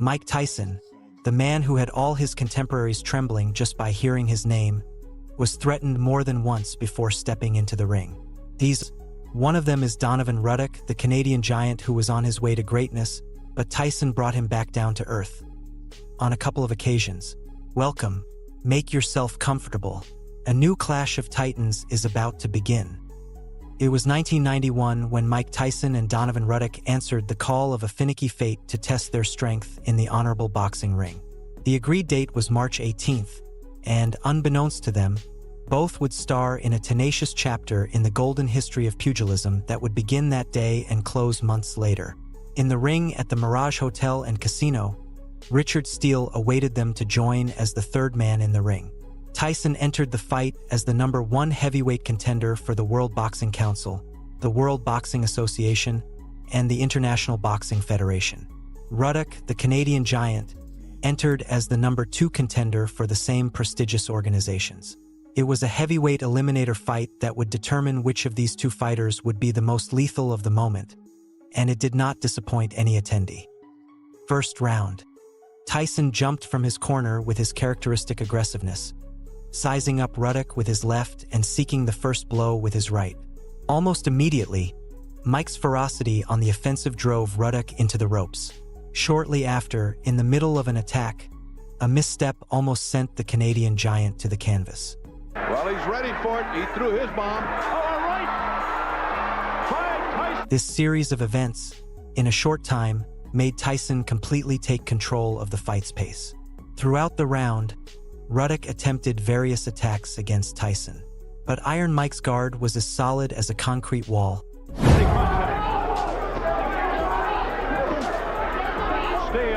Mike Tyson, the man who had all his contemporaries trembling just by hearing his name, was threatened more than once before stepping into the ring. One of them is Donovan Ruddock, the Canadian giant who was on his way to greatness, but Tyson brought him back down to earth on a couple of occasions. Welcome. Make yourself comfortable. A new clash of titans is about to begin. It was 1991 when Mike Tyson and Donovan Ruddock answered the call of a finicky fate to test their strength in the honorable boxing ring. The agreed date was March 18th, and unbeknownst to them, both would star in a tenacious chapter in the golden history of pugilism that would begin that day and close months later. In the ring at the Mirage Hotel and Casino, Richard Steele awaited them to join as the third man in the ring. Tyson entered the fight as the #1 heavyweight contender for the World Boxing Council, the World Boxing Association, and the International Boxing Federation. Ruddock, the Canadian giant, entered as the #2 contender for the same prestigious organizations. It was a heavyweight eliminator fight that would determine which of these two fighters would be the most lethal of the moment, and it did not disappoint any attendee. First round. Tyson jumped from his corner with his characteristic aggressiveness, sizing up Ruddock with his left and seeking the first blow with his right. Almost immediately, Mike's ferocity on the offensive drove Ruddock into the ropes. Shortly after, in the middle of an attack, a misstep almost sent the Canadian giant to the canvas. Well, he's ready for it. He threw his bomb. Oh, all right. Tyson. This series of events, in a short time, made Tyson completely take control of the fight's pace. Throughout the round, Ruddock attempted various attacks against Tyson, but Iron Mike's guard was as solid as a concrete wall. Steele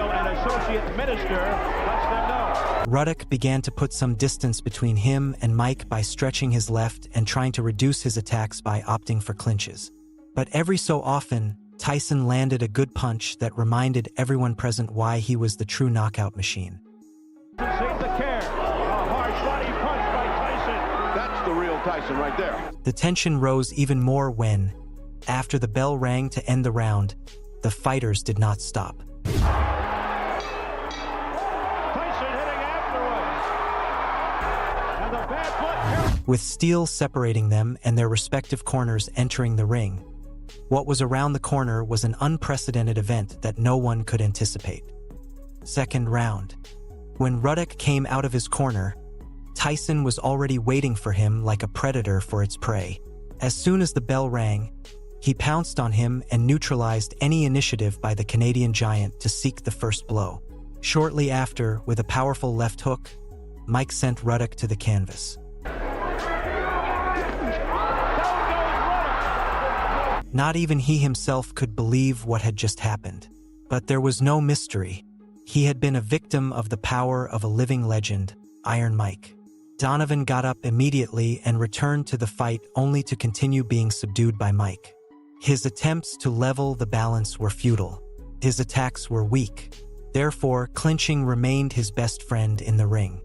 and Associate Minister lets them know. Ruddock began to put some distance between him and Mike by stretching his left and trying to reduce his attacks by opting for clinches. But every so often, Tyson landed a good punch that reminded everyone present why he was the true knockout machine. Save the care. A harsh body punch by Tyson. That's the real Tyson right there. The tension rose even more when, after the bell rang to end the round, the fighters did not stop. Tyson hitting afterwards. And the bad foot. With Steele separating them and their respective corners entering the ring, what was around the corner was an unprecedented event that no one could anticipate. Second round. When Ruddock came out of his corner, Tyson was already waiting for him like a predator for its prey. As soon as the bell rang, he pounced on him and neutralized any initiative by the Canadian giant to seek the first blow. Shortly after, with a powerful left hook, Mike sent Ruddock to the canvas. Not even he himself could believe what had just happened. But there was no mystery. He had been a victim of the power of a living legend, Iron Mike. Donovan got up immediately and returned to the fight only to continue being subdued by Mike. His attempts to level the balance were futile. His attacks were weak. Therefore, clinching remained his best friend in the ring.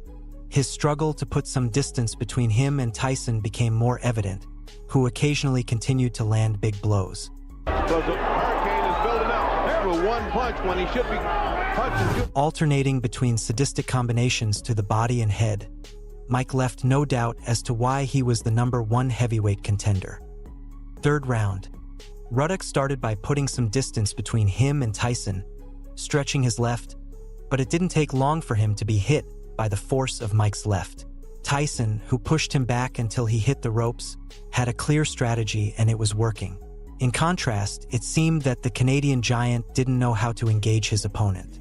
His struggle to put some distance between him and Tyson became more evident, who occasionally continued to land big blows. Because the hurricane is building up. There's one punch when he should be punching. Alternating between sadistic combinations to the body and head, Mike left no doubt as to why he was the #1 heavyweight contender. Third round. Ruddock started by putting some distance between him and Tyson, stretching his left, but it didn't take long for him to be hit by the force of Mike's left. Tyson, who pushed him back until he hit the ropes, had a clear strategy and it was working. In contrast, it seemed that the Canadian giant didn't know how to engage his opponent.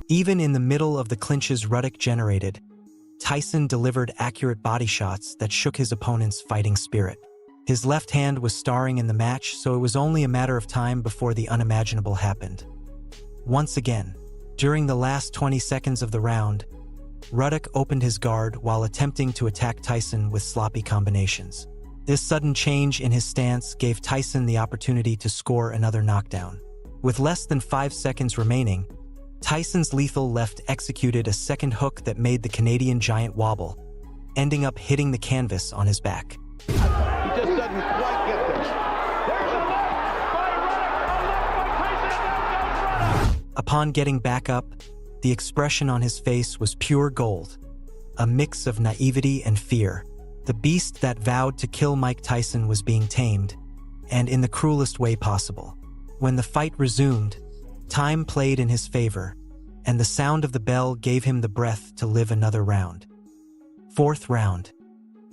Even in the middle of the clinches Ruddock generated, Tyson delivered accurate body shots that shook his opponent's fighting spirit. His left hand was starring in the match, so it was only a matter of time before the unimaginable happened. Once again, during the last 20 seconds of the round, Ruddock opened his guard while attempting to attack Tyson with sloppy combinations. This sudden change in his stance gave Tyson the opportunity to score another knockdown. With less than 5 seconds remaining, Tyson's lethal left executed a second hook that made the Canadian giant wobble, ending up hitting the canvas on his back. He just doesn't quite get there. Upon getting back up, the expression on his face was pure gold, a mix of naivety and fear. The beast that vowed to kill Mike Tyson was being tamed, and in the cruelest way possible. When the fight resumed, time played in his favor, and the sound of the bell gave him the breath to live another round. Fourth round.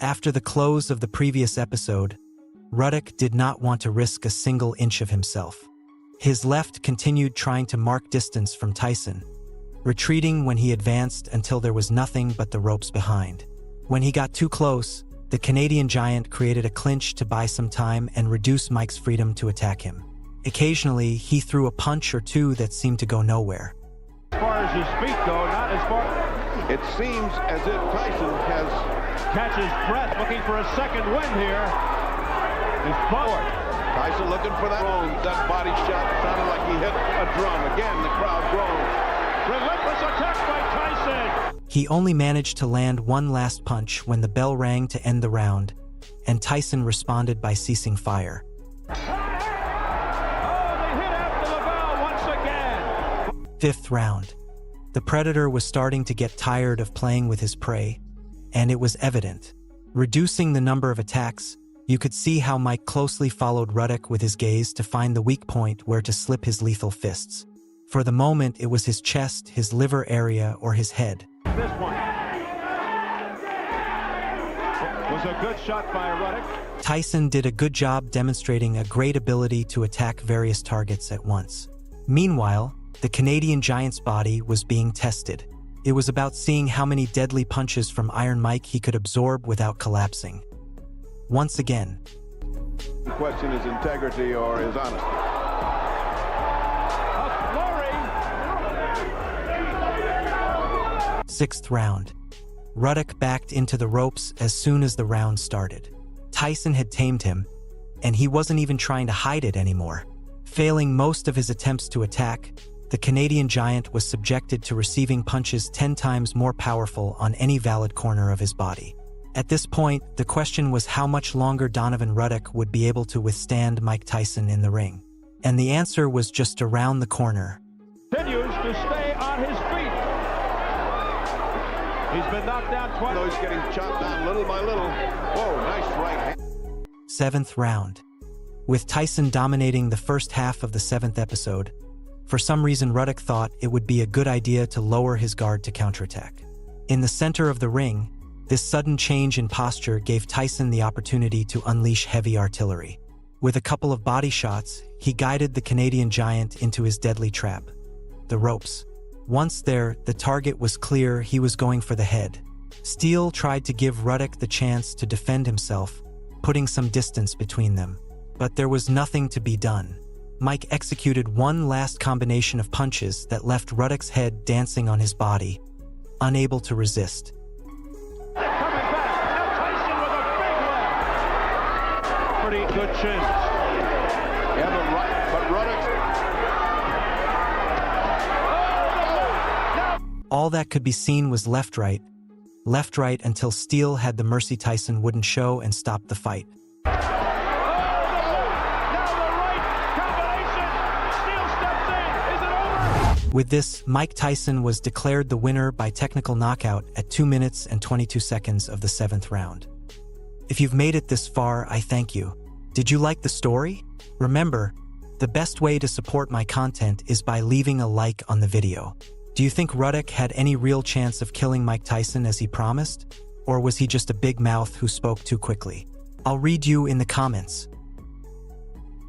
After the close of the previous episode, Ruddock did not want to risk a single inch of himself. His left continued trying to mark distance from Tyson, retreating when he advanced until there was nothing but the ropes behind. When he got too close, the Canadian giant created a clinch to buy some time and reduce Mike's freedom to attack him. Occasionally, he threw a punch or two that seemed to go nowhere. As far as his feet go, not as far. It seems as if Tyson Catches breath, looking for a second win here. He's forward. Tyson looking for that. That body shot sounded like he hit a drum. Again, the crowd groans. Relentless attack by Tyson. He only managed to land one last punch when the bell rang to end the round, and Tyson responded by ceasing fire. Oh, they hit after the bell once again. Fifth round. The Predator was starting to get tired of playing with his prey, and it was evident. Reducing the number of attacks, you could see how Mike closely followed Ruddock with his gaze to find the weak point where to slip his lethal fists. For the moment, it was his chest, his liver area, or his head. This one was a good shot by Ruddock. Tyson did a good job demonstrating a great ability to attack various targets at once. Meanwhile, the Canadian giant's body was being tested. It was about seeing how many deadly punches from Iron Mike he could absorb without collapsing. Once again, the question is integrity or his honesty. Sixth round. Ruddock backed into the ropes as soon as the round started. Tyson had tamed him, and he wasn't even trying to hide it anymore. Failing most of his attempts to attack, the Canadian giant was subjected to receiving punches 10 times more powerful on any valid corner of his body. At this point, the question was how much longer Donovan Ruddock would be able to withstand Mike Tyson in the ring. And the answer was just around the corner. Continues to stay on his feet. He's been knocked down twice. No, he's getting chopped down little by little. Whoa, nice right hand. Seventh round. With Tyson dominating the first half of the 7th episode, for some reason Ruddock thought it would be a good idea to lower his guard to counterattack. In the center of the ring, this sudden change in posture gave Tyson the opportunity to unleash heavy artillery. With a couple of body shots, he guided the Canadian giant into his deadly trap, the ropes. Once there, the target was clear. He was going for the head. Steele tried to give Ruddock the chance to defend himself, putting some distance between them. But there was nothing to be done. Mike executed one last combination of punches that left Ruddock's head dancing on his body, unable to resist. Coming back, now Tyson with a big left. Pretty good chin. Yeah, but Ruddock. All that could be seen was left-right until Steele had the mercy Tyson wouldn't show and stopped the fight. With this, Mike Tyson was declared the winner by technical knockout at 2 minutes and 22 seconds of the 7th round. If you've made it this far, I thank you. Did you like the story? Remember, the best way to support my content is by leaving a like on the video. Do you think Ruddock had any real chance of killing Mike Tyson as he promised? Or was he just a big mouth who spoke too quickly? I'll read you in the comments.